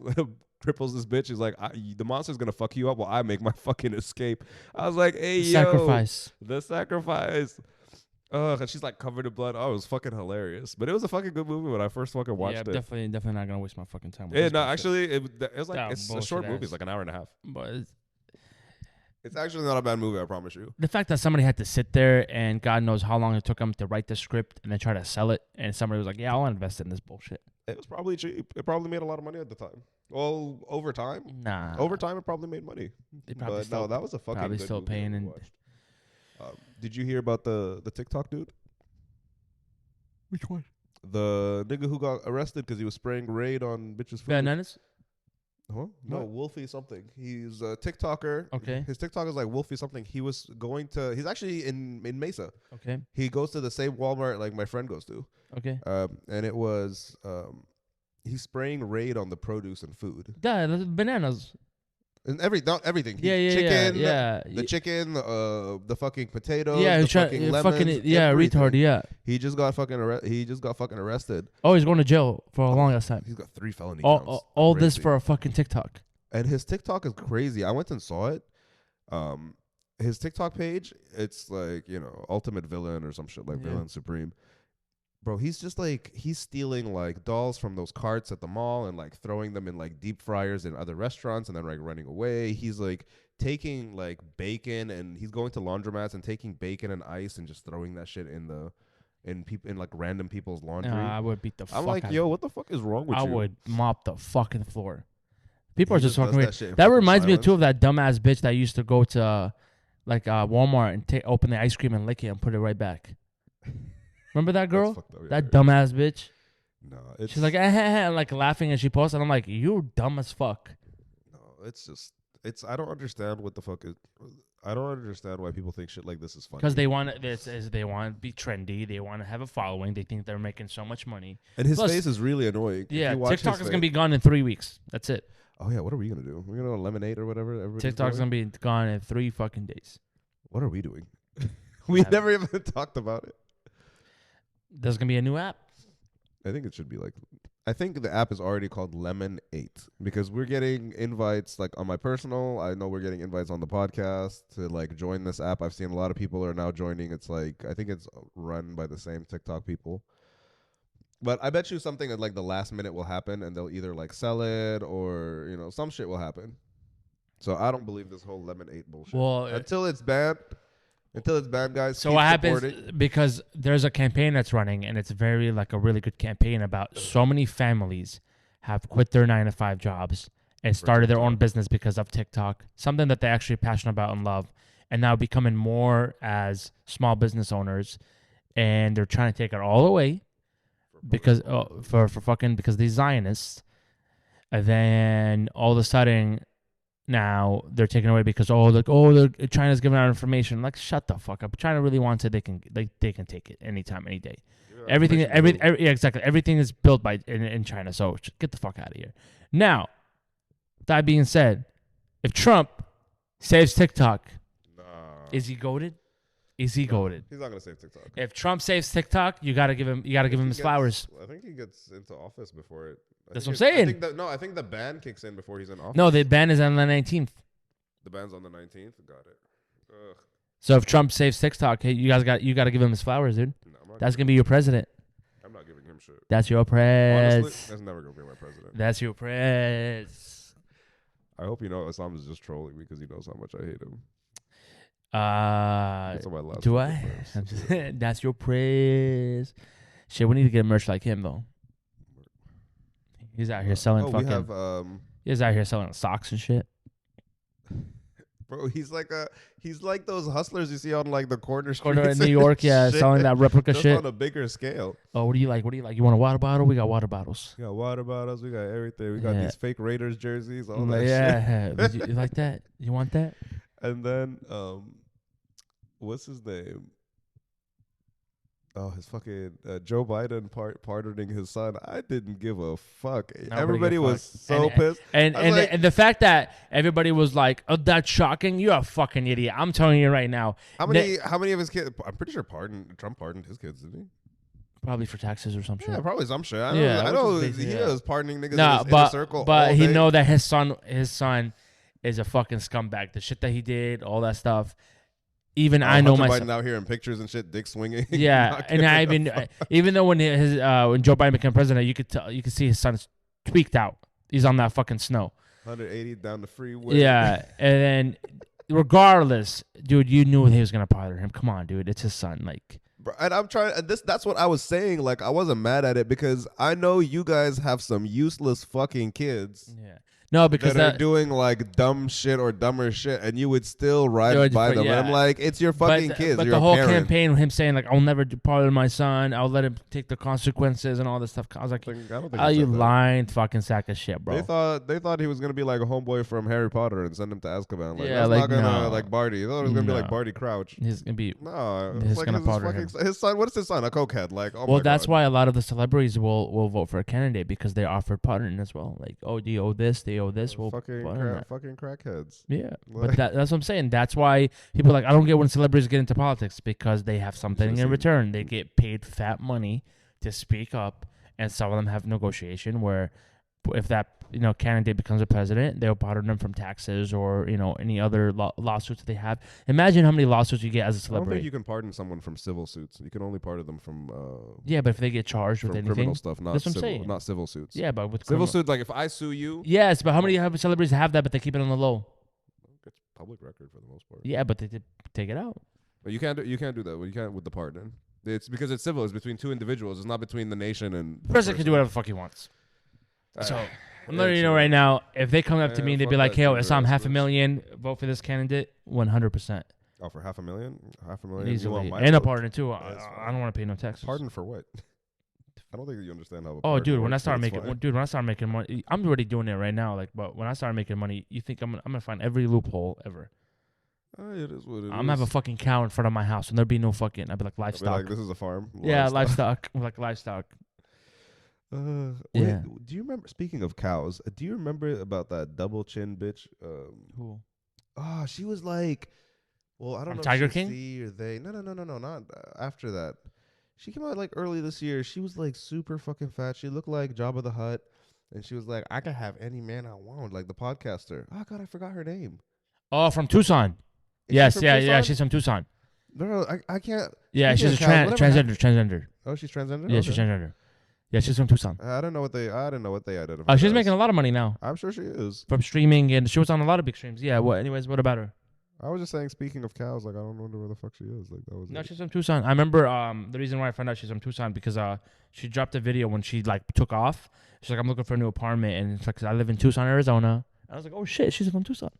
cripples this bitch. She's like, the monster's gonna fuck you up while I make my fucking escape. I was like, hey, the sacrifice. And she's like covered in blood. Oh, it was fucking hilarious. But it was a fucking good movie when I first fucking watched it. Definitely not gonna waste my fucking time. Yeah, no, actually, it was like it's a short movie. It's like an hour and a half. But it's actually not a bad movie, I promise you. The fact that somebody had to sit there and God knows how long it took them to write the script and then try to sell it, and somebody was like, yeah, I'll invest in this bullshit. It was probably cheap. It probably made a lot of money at the time. Well, over time. Nah. Over time, it probably made money. No, that was a fucking probably good still movie paying. And did you hear about the TikTok dude? Which one? The nigga who got arrested because he was spraying Raid on bitches' food. Bananas? Huh? No, What? Wolfie something. He's a TikToker. Okay. His TikTok is like Wolfie something. He was going to. He's actually in Mesa. Okay. He goes to the same Walmart like my friend goes to. Okay. And it was he's spraying Raid on the produce and food Yeah, the bananas. and everything. Yeah. The chicken, the fucking potatoes, Yeah, the he's fucking lemons, everything. retard. Yeah. He just got fucking arrested. Oh, he's going to jail for a long ass time. He's got 3 felony counts. All this for a fucking TikTok. And his TikTok is crazy. I went and saw it. His TikTok page, it's like, ultimate villain or some shit like Villain Supreme. Bro, he's just like, he's stealing like dolls from those carts at the mall and like throwing them in like deep fryers in other restaurants and then like running away. He's like taking like bacon and he's going to laundromats and taking bacon and ice and just throwing that shit in like random people's laundry. I would beat the fuck I'm like, out yo, of what the fuck is wrong with you? I would mop the fucking floor. People are He just fucking weird. shit in That fucking reminds me silence. too of that dumbass bitch that used to go to like Walmart and open the ice cream and lick it and put it right back. Remember that girl? That's fucked up, That dumbass bitch. No, it's She's like, and like laughing and she posts, and I'm like, you're dumb as fuck. no, it's just I don't understand what the fuck is. I don't understand why people think shit like this is funny. Because they want they want to be trendy, they want to have a following, they think they're making so much money. And his Plus- face is really annoying. If Yeah, you watch TikTok his is face- gonna be gone in 3 weeks. That's it. Oh yeah, what are we gonna do? We're gonna go to Lemonade or whatever. Everybody's TikTok's doing? gonna be gone in 3 fucking days. What are we doing? We Yeah. never even talked about it. There's gonna be a new app. I think it should be like. I think the app is already called Lemon 8 because we're getting invites like on my personal. I know we're getting invites on the podcast to like join this app. I've seen a lot of people are now joining. It's like I think it's run by the same TikTok people. But I bet you something at like the last minute will happen and they'll either like sell it or some shit will happen. So I don't believe this whole Lemon 8 bullshit. Well, until it's banned. Until it's banned, guys. So keep what happens, supporting. because there's a campaign that's running, and it's very like a really good campaign about so many families have quit their 9-to-5 jobs and started their own business because of TikTok, something that they're actually passionate about and love, and now becoming more as small business owners, and they're trying to take it all away because because these Zionists, and then all of a sudden now they're taken away because China's giving out information. Like, shut the fuck up. China really wants it, they can take it anytime, any day. Exactly. Everything is built in China, so get the fuck out of here. Now, that being said, if Trump saves TikTok, is he goated? Is he goated? He's not gonna save TikTok. If Trump saves TikTok, you gotta give him his flowers. I think he gets into office before it. That's what I'm saying. I think the ban kicks in before he's in office. No, the ban is on the 19th. The ban's on the 19th. Got it. Ugh. So if Trump saves TikTok, hey, you got to give him his flowers, dude. No, That's gonna be your president. I'm not giving him shit. That's your prez. Honestly, that's never gonna be my president. That's your prez. I hope Islam is just trolling me because he knows how much I hate him. That's on my last Do fucking I? verse. That's your prez. Shit, we need to get merch like him though. He's out here selling we fucking. have He's out here selling socks and shit. bro. He's like those hustlers you see on like the corner streets Corner in New York, yeah, shit. selling that replica Just shit. on a bigger scale. Oh, what do you like? You want a water bottle? We got water bottles. We got water bottles. We got everything. We got Yeah. these fake Raiders jerseys. All I'm that like, shit. yeah, you like that? You want that? And then, what's his name? Oh, his fucking Joe Biden pardoning his son. I didn't give a fuck. Everybody gave a was fuck. so pissed. And I was like- and the fact that everybody was like, "Oh, that's shocking! You're a fucking idiot." I'm telling you right now. How many of his kids? I'm pretty sure Trump pardoned his kids, didn't he? Probably for taxes or some shit. Yeah, probably some shit. I Yeah, know which is he basically, was pardoning niggas No, in his inner circle. but all he day. know that his son is a fucking scumbag. The shit that he did, all that stuff. Even I know Hunter myself. Biden out here in pictures and shit, dick swinging. Yeah, Not and giving I a even fuck. even though when when Joe Biden became president, you could see his son's tweaked out. He's on that fucking snow. 180 down the freeway. Yeah, and then regardless, dude, you knew he was gonna bother him. Come on, dude, it's his son. Like, Bro, and I'm trying. And that's what I was saying. Like, I wasn't mad at it because I know you guys have some useless fucking kids. yeah, No, because that are doing like dumb shit or dumber shit, and you would still ride by them. Yeah. And I'm like, it's your fucking kids. But You're the whole a parent. campaign, him saying like, "I'll never pardon my son. I'll let him take the consequences and all this stuff." I was like, I don't think "Oh, you lying fucking sack of shit, bro." They thought he was gonna be like a homeboy from Harry Potter and send him to Azkaban. Like, Yeah, that's like, not gonna no. like Barty. They thought it was gonna be like No. Barty Crouch. He's gonna be No, he's it's like gonna pardon his son. What is his son? A cokehead? Like, oh well, my that's God. why a lot of the celebrities will vote for a candidate because they offered pardon as well. Like, oh, do you owe this? They owe this. Well, fucking crackheads. Yeah, but that's what I'm saying. That's why people are like, I don't get when celebrities get into politics because they have something in return. They get paid fat money to speak up, and some of them have negotiation where if that candidate becomes a president, they'll pardon them from taxes or any other lawsuits that they have. Imagine how many lawsuits you get as a I don't celebrity. think you can pardon someone from civil suits. You can only pardon them from yeah, but if they get charged with anything, criminal stuff, not that's what I'm civil, saying. not civil suits. Yeah, but with civil suits, like if I sue you, yes, but how many celebrities have that, but they keep it on the low? It's public record for the most part. Yeah, but they did take it out. But you can't do that. Well, you can't with the pardon. It's because it's civil. It's between two individuals. It's not between the nation and The president can do whatever the fuck he wants. So I'm letting you know right now, if they come up to me and they'd be like, "Hey, it's $500,000, vote for this candidate," 100%. Oh, for $500,000, Easily, and a pardon too. I don't want to pay no taxes. Pardon for what? I don't think you understand how. Oh, dude, when I start making money, I'm already doing it right now. Like, but when I start making money, you think I'm gonna find every loophole ever? It is what it is. I'm gonna have a fucking cow in front of my house, and there'd be no fucking. I'd be like livestock. Like, this is a farm. Yeah, livestock. Like livestock. Yeah. Wait, do you remember? Speaking of cows, do you remember about that double chin bitch? Who? Oh, she was like, well, I don't know. Tiger if King? C or they? No, not after that. She came out like early this year. She was like super fucking fat. She looked like Jabba the Hutt, and she was like, I could have any man I want, like the podcaster. Oh God, I forgot her name. Oh, from Tucson. Yes, yeah, she's from Tucson. No, I can't. Yeah, she's a transgender. Oh, she's transgender. Yeah, she's transgender. Yeah, she's from Tucson. I didn't know what they identify. She's making a lot of money now. I'm sure she is. From streaming, and she was on a lot of big streams. Yeah. Anyways, what about her? I was just saying. Speaking of cows, like I don't wonder where the fuck she is. Like that was. No, she's from Tucson. I remember the reason why I found out she's from Tucson because she dropped a video when she like took off. She's like, I'm looking for a new apartment, and it's like I live in Tucson, Arizona. I was like, oh shit, she's from Tucson.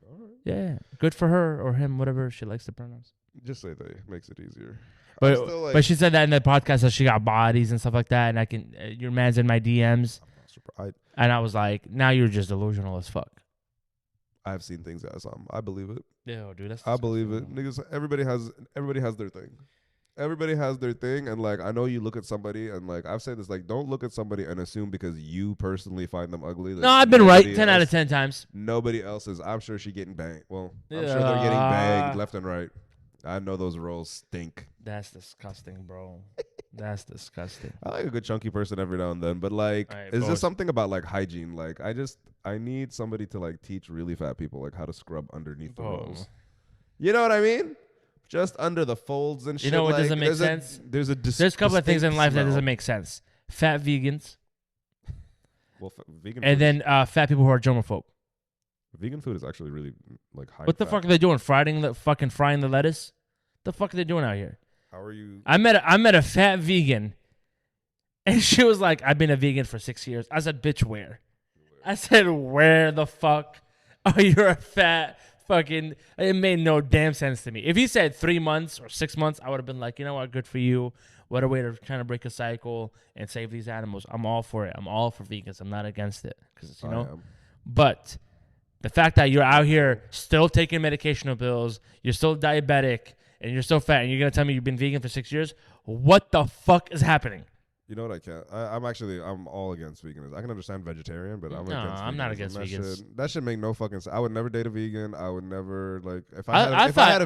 All right. Yeah, good for her or him, whatever she likes to pronounce. Just say they makes it easier. But she said that in the podcast that she got bodies and stuff like that, and your man's in my DMs. And I was like, now you're just delusional as fuck. I've seen things as I believe it. Yeah, dude, I believe it. Niggas, everybody has their thing. Everybody has their thing, and like I know you look at somebody, and like I've said this, like don't look at somebody and assume because you personally find them ugly. No, I've been right 10 out of 10 times. Nobody else is. I'm sure she getting banged. Well, I'm sure they're getting banged left and right. I know those rolls stink. That's disgusting, bro. That's disgusting. I like a good chunky person every now and then, but like, it's just something about like hygiene. Like, I need somebody to like teach really fat people like how to scrub underneath the rolls. You know what I mean? Just under the folds and shit. You know what doesn't make sense? There's a couple of things in life that doesn't make sense. Fat vegans. Well, vegan. And then fat people who are germaphobe. Vegan food is actually really like high. What the fuck are they doing? Frying the lettuce? The fuck are they doing out here? How are you? I met a fat vegan, and she was like, "I've been a vegan for 6 years." I said, "Bitch, where?" I said, "Where the fuck? Oh, you're a fat fucking." It made no damn sense to me. If he said 3 months or 6 months, I would have been like, you know what, good for you. What a way to kind of break a cycle and save these animals. I'm all for it. I'm all for vegans. I'm not against it because But the fact that you're out here still taking medicational pills, you're still diabetic, and you're so fat, and you're going to tell me you've been vegan for 6 years? What the fuck is happening? You know what I can't? I'm all against veganism. I can understand vegetarian, but I'm against veganism. I'm not against vegans. That should make no fucking sense. I would never date a vegan. I would never, like, if I had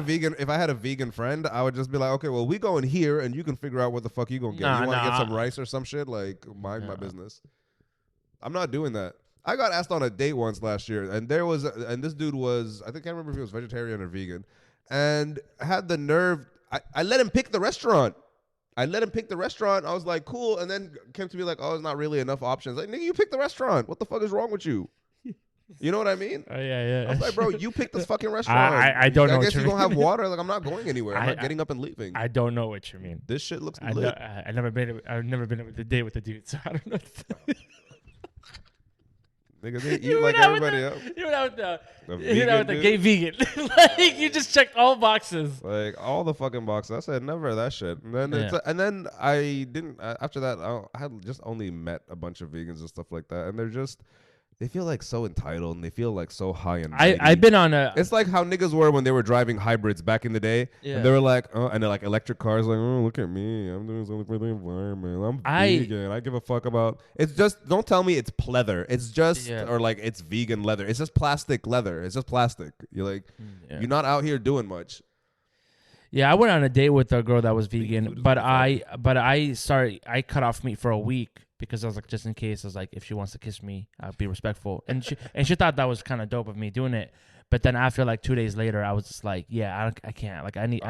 a vegan friend, I would just be like, okay, well, we going here, and you can figure out what the fuck you going to get. You want to get some rice or some shit? Like, mind my business. I'm not doing that. I got asked on a date once last year, and this dude was, I can't remember if he was vegetarian or vegan, and had the nerve. I let him pick the restaurant. I was like, cool. And then came to me like, oh, there's not really enough options. Like, nigga, you picked the restaurant. What the fuck is wrong with you? You know what I mean? Oh, yeah. I was like, bro, you picked this fucking restaurant. I don't know. I guess you don't have water. Like, I'm not going anywhere. I'm not getting up and leaving. I don't know what you mean. This shit looks lit. I've never been on a date with a dude, so I don't know. Nigga, they eat like everybody else. You went out with The the vegan gay vegan. Like you just checked all boxes. Like all the fucking boxes. I said never that shit. And then and then I didn't. After that, I had just only met a bunch of vegans and stuff like that, and they feel like so entitled and they feel like so high and mighty. I've been on a. It's like how niggas were when they were driving hybrids back in the day. Yeah. And they were like, and they're like electric cars, like, oh, look at me, I'm doing something for the environment. I'm vegan. I give a fuck about. It's just don't tell me it's pleather. It's just or like it's vegan leather. It's just plastic leather. It's just plastic. You're like, you're not out here doing much. Yeah, I went on a date with a girl that was vegan, but I cut off meat for a week. Because I was like, just in case, I was like, if she wants to kiss me, I'll be respectful. And she thought that was kind of dope of me doing it. But then after like 2 days later, I was just like, yeah, I can't. Like I need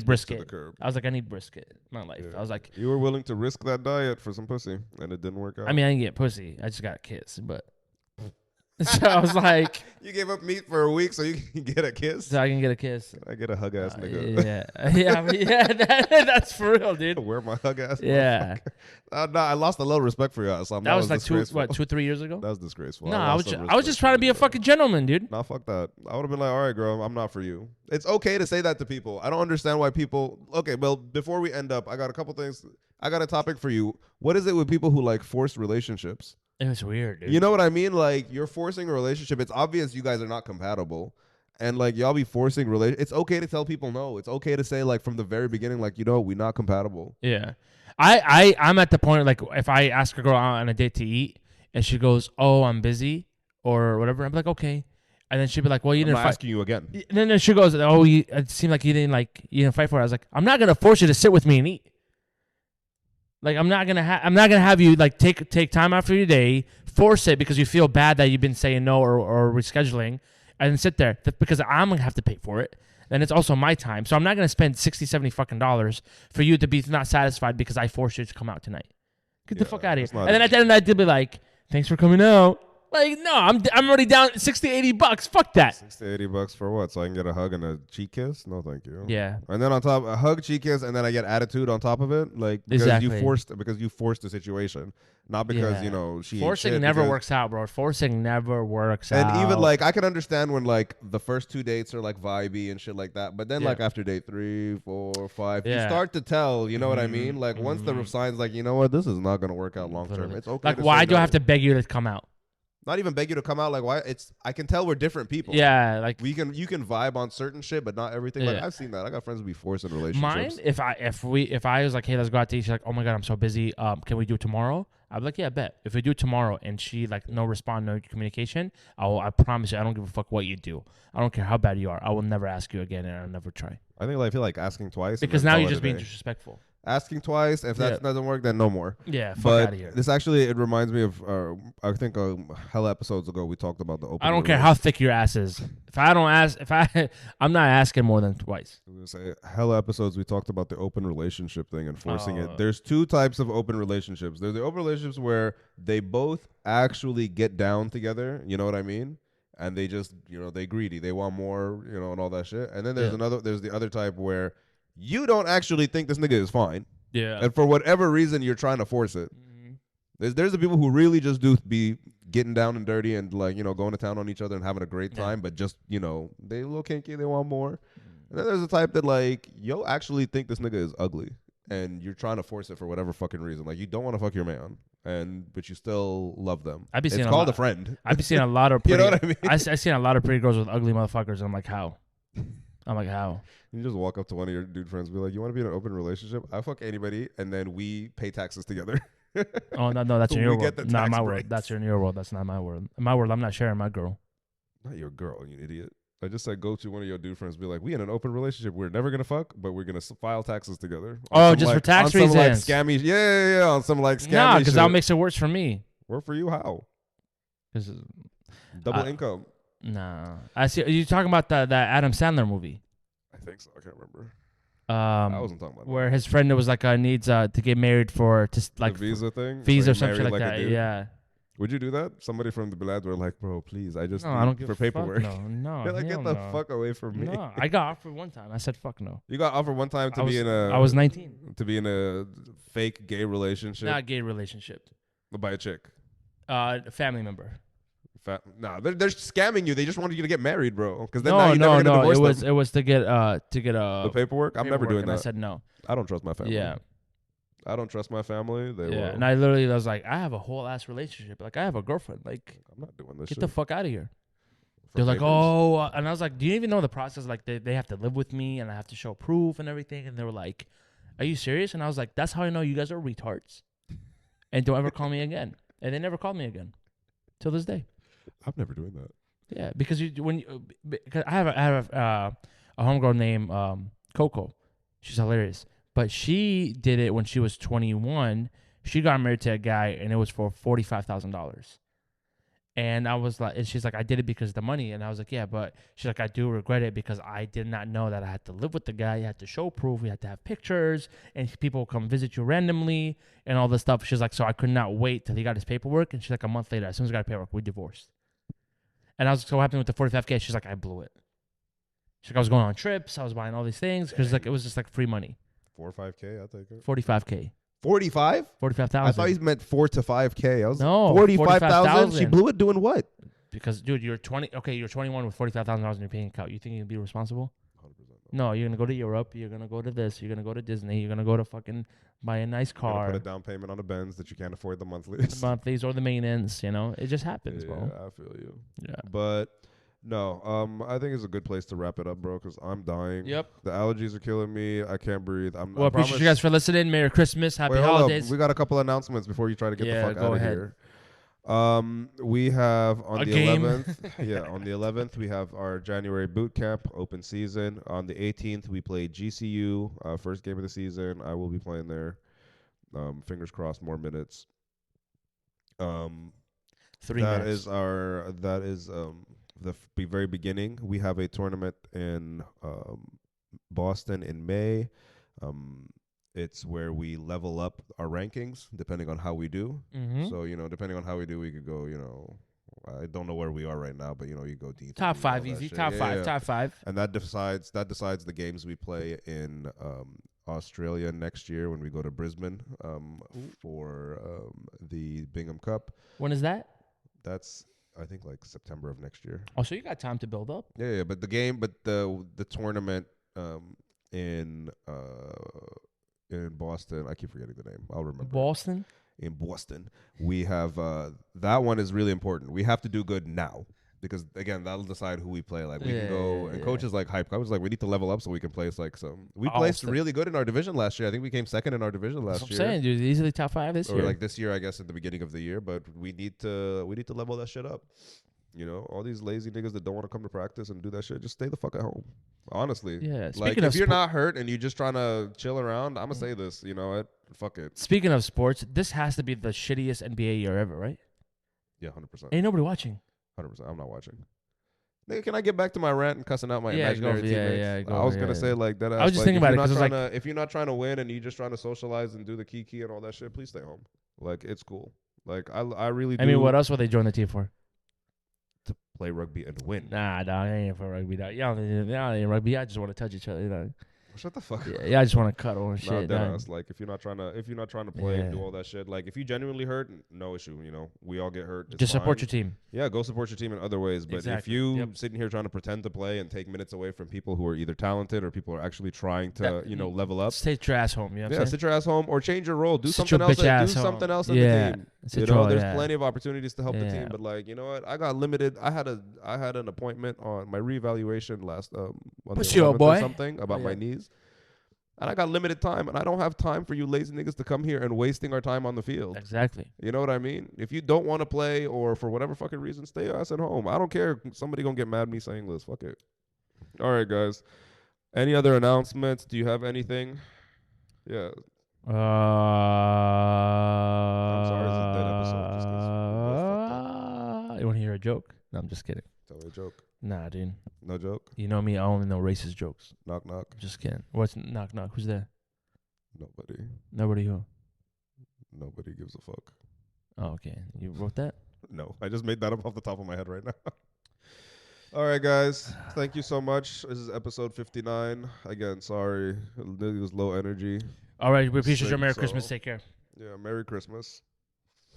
brisket. I was like, I need brisket in my life. Yeah. I was like, you were willing to risk that diet for some pussy, and it didn't work out. I mean, I didn't get pussy. I just got a kiss, but. So I was like, you gave up meat for a week so you can get a kiss. So I can get a kiss. Can I get a hug ass nigga? Yeah. That's for real, dude. Where my hug ass? Yeah. No, I lost a little respect for you. So that was like 2-3 years ago. That was disgraceful. No, I was just trying to be a fucking gentleman, dude. Nah, fuck that. I would have been like, all right, girl, I'm not for you. It's okay to say that to people. I don't understand why people. Okay, well, before we end up, I got a couple things. I got a topic for you. What is it with people who like forced relationships? It was weird, dude. You know what I mean? Like, you're forcing a relationship. It's obvious you guys are not compatible. And, like, y'all be forcing It's okay to tell people no. It's okay to say, like, from the very beginning, like, you know, we're not compatible. Yeah. I'm at the point, like, if I ask a girl out on a date to eat, and she goes, oh, I'm busy, or whatever, I'm like, okay. And then she'd be like, well, you didn't fight. I'm asking you again. And then she goes, oh, it seemed like you didn't fight for it. I was like, I'm not going to force you to sit with me and eat. Like I'm not gonna have you like take time after your day, force it because you feel bad that you've been saying no or rescheduling, and then sit there because I'm gonna have to pay for it. And it's also my time, so I'm not gonna spend $60-70 fucking dollars for you to be not satisfied because I forced you to come out tonight. Get the fuck out of here. And then at the end, I'd be like, thanks for coming out. Like, no, I'm already down $60-80. Fuck that. $60-80 for what? So I can get a hug and a cheek kiss? No, thank you. Yeah. And then on top, a hug, cheek kiss, and then I get attitude on top of it, like because you forced the situation, not because you know she. Forcing never works out, bro. Forcing never works out. And even like I can understand when like the first 2 dates are like vibey and shit like that, but then like after date 3, 4, 5, you start to tell. You know what I mean? Like once the signs, like you know what, this is not gonna work out long term. It's okay. Like why do I have to beg you to come out? Not even beg you to come out. Like why? I can tell we're different people. Yeah, like you can vibe on certain shit, but not everything. Yeah. Like I've seen that. I got friends who be forced in relationships. Mine, if I was like, hey, let's go out to eat. She's like, oh my god, I'm so busy. Can we do it tomorrow? I'd be like, yeah, bet. If we do it tomorrow, and she like no respond, no communication, I promise you, I don't give a fuck what you do. I don't care how bad you are. I will never ask you again, and I'll never try. I think I feel like asking twice because now you're just being disrespectful. Asking twice. If that doesn't work, then no more. Yeah, fuck out of here. This actually, it reminds me of, I think hella episodes ago, we talked about the open. I don't care how thick your ass is. I'm not asking more than twice. I was gonna say, hella episodes, we talked about the open relationship thing and forcing it. There's 2 types of open relationships. There's the open relationships where they both actually get down together. You know what I mean? And they just, you know, they greedy. They want more, you know, and all that shit. And then there's the other type where you don't actually think this nigga is fine. Yeah. And for whatever reason, you're trying to force it. Mm-hmm. There's the people who really just do be getting down and dirty and like, you know, going to town on each other and having a great time, but just, you know, they a little kinky, they want more. And then there's the type that like, yo, actually think this nigga is ugly. And you're trying to force it for whatever fucking reason. Like you don't want to fuck your man, but you still love them. It's called a friend. I've been seeing a lot of pretty, you know what I mean? I've seen a lot of pretty girls with ugly motherfuckers. And I'm like, how? You just walk up to one of your dude friends and be like, you want to be in an open relationship? I fuck anybody, and then we pay taxes together. Oh, no, that's in your world. Not my world. That's in your world. That's not my world. In my world, I'm not sharing my girl. Not your girl, you idiot. I just said go to one of your dude friends and be like, we in an open relationship. We're never going to fuck, but we're going to file taxes together. Just for tax reasons. Like scammy, yeah, on some like scammy Nah, because that makes it worse for me. Work for you? How? Because double income. Nah. I see. Are you talking about that Adam Sandler movie? I think so. I can't remember. I wasn't talking about where his friend was like needs to get married for like the visa thing, visa or something like that. Yeah. Would you do that? Somebody from the Bilad were like, bro, please, I don't give for Fuck, paperwork. no. They're like, get the fuck away from me. No, I got offered one time. I said, fuck no. You got offered one time to be in a. I was 19. To be in a fake gay relationship. Not gay relationship. By a chick. A family member. They're scamming you. They just wanted you to get married, bro. Because then now you're never gonna divorce them. It was to get the paperwork. I'm never doing and that. I said no. I don't trust my family. Yeah. I don't trust my family. They will. And I literally was like, I have a whole ass relationship. Like, I have a girlfriend. Like, I'm not doing this. Get shit. the fuck out of here. For They're papers? like, oh, and I was like, do you even know the process? Like, they have to live with me, and I have to show proof and everything. And they were like, are you serious? And I was like, that's how I know you guys are retards. And don't ever call me again. And they never called me again, till this day. I'm never doing that. Yeah, because because I have a homegirl named Coco. She's hilarious, but she did it when she was 21. She got married to a guy, and it was for $45,000. And I was like, and she's like, I did it because of the money. And I was like, yeah, but she's like, I do regret it because I did not know that I had to live with the guy. You had to show proof. You had to have pictures, and people will come visit you randomly and all this stuff. She's like, so I could not wait till he got his paperwork. And she's like, a month later, as soon as I got paperwork, we divorced. And I was like, so what happened with the $45K? She's like, I blew it. She's like, I was going on trips. I was buying all these things because like it was just like free money. 4 or 5K, I take it. 45K. 45? 45,000. I thought he meant 4 to 5K. I was no, 45,000. She blew it doing what? Because dude, you're 20. Okay, you're 21 with $45,000 in your bank account. You think you can be responsible? 100%. No, you're gonna go to Europe. You're gonna go to this. You're gonna go to Disney. You're gonna go to fucking buy a nice car. Put a down payment on a Benz that you can't afford the monthlies. The monthlies or the maintenance. You know, it just happens, yeah, bro. I feel you. Yeah, but. No, I think it's a good place to wrap it up, bro, because I'm dying. Yep. The allergies are killing me. I can't breathe. Well, I appreciate you guys for listening. Merry Christmas. Happy holidays. We got a couple announcements before you try to get the fuck out of here. We have on the 11th. Yeah, on the 11th, we have our January boot camp open season. On the 18th, we play GCU, first game of the season. I will be playing there. Fingers crossed, more minutes. 3 minutes. That is the very beginning. We have a tournament in Boston in May. It's where we level up our rankings depending on how we do. Mm-hmm. So, depending on how we do, we could go, I don't know where we are right now, but, you go deep. Top 5 easy. Top 5. And that decides the games we play in Australia next year when we go to Brisbane for the Bingham Cup. When is that? That's I think like September of next year. Oh, so you got time to build up? Yeah, but the tournament in Boston, I keep forgetting the name. I'll remember. Boston? In Boston. We have that one is really important. We have to do good now. Because again, that'll decide who we play. Like we can go and coach is like hype. I was like, we need to level up so we can place like some. We placed really good in our division last year. I think we came second in our division last year. I'm saying, dude, easily top 5 this year. Or like this year, I guess at the beginning of the year. But we need to level that shit up. All these lazy niggas that don't want to come to practice and do that shit, just stay the fuck at home. Honestly. Yeah. Like if you're not hurt and you're just trying to chill around, I'm gonna say this. You know what? Fuck it. Speaking of sports, this has to be the shittiest NBA year ever, right? Yeah, 100%. Ain't nobody watching. 100%. I'm not watching. Nigga, can I get back to my rant and cussing out my imaginary teammates? I was gonna say like that. I was just thinking about it because if you're not trying to win and you're just trying to socialize and do the kiki and all that shit, please stay home. Like it's cool. Like I really. I mean, what else would they join the team for? To play rugby and win. Nah, dog, I ain't for rugby. Dog. Y'all ain't rugby. I just want to touch each other. Shut the fuck up. Yeah, I just want to cuddle and shit. Like if you're not trying to play and do all that shit, like if you genuinely hurt, no issue. We all get hurt. Just support your team. Yeah, go support your team in other ways. But if you sitting here trying to pretend to play and take minutes away from people who are either talented or people who are actually trying to level up, sit your ass home. You know sit your ass home or change your role. Do something else. Do something else in the team. There's plenty of opportunities to help the team. But like you know what, I got limited. I had an appointment on my reevaluation last on the 11th or something about my knees. And I got limited time, and I don't have time for you lazy niggas to come here and wasting our time on the field. Exactly. You know what I mean? If you don't want to play or for whatever fucking reason, stay your ass at home. I don't care. Somebody gonna get mad at me saying this. Fuck it. All right, guys. Any other announcements? Do you have anything? Yeah. I'm sorry, it's a dead episode. You want to hear a joke? No, I'm just kidding. Tell me a joke. Nah, dude. No joke? You know me, I only know racist jokes. Knock, knock. Just kidding. What's knock, knock? Who's there? Nobody. Nobody who? Nobody gives a fuck. Oh, okay. You wrote that? No, I just made that up off the top of my head right now. All right, guys. Thank you so much. This is episode 59. Again, sorry. It was low energy. All right. We appreciate your Merry Christmas. Take care. Yeah, Merry Christmas.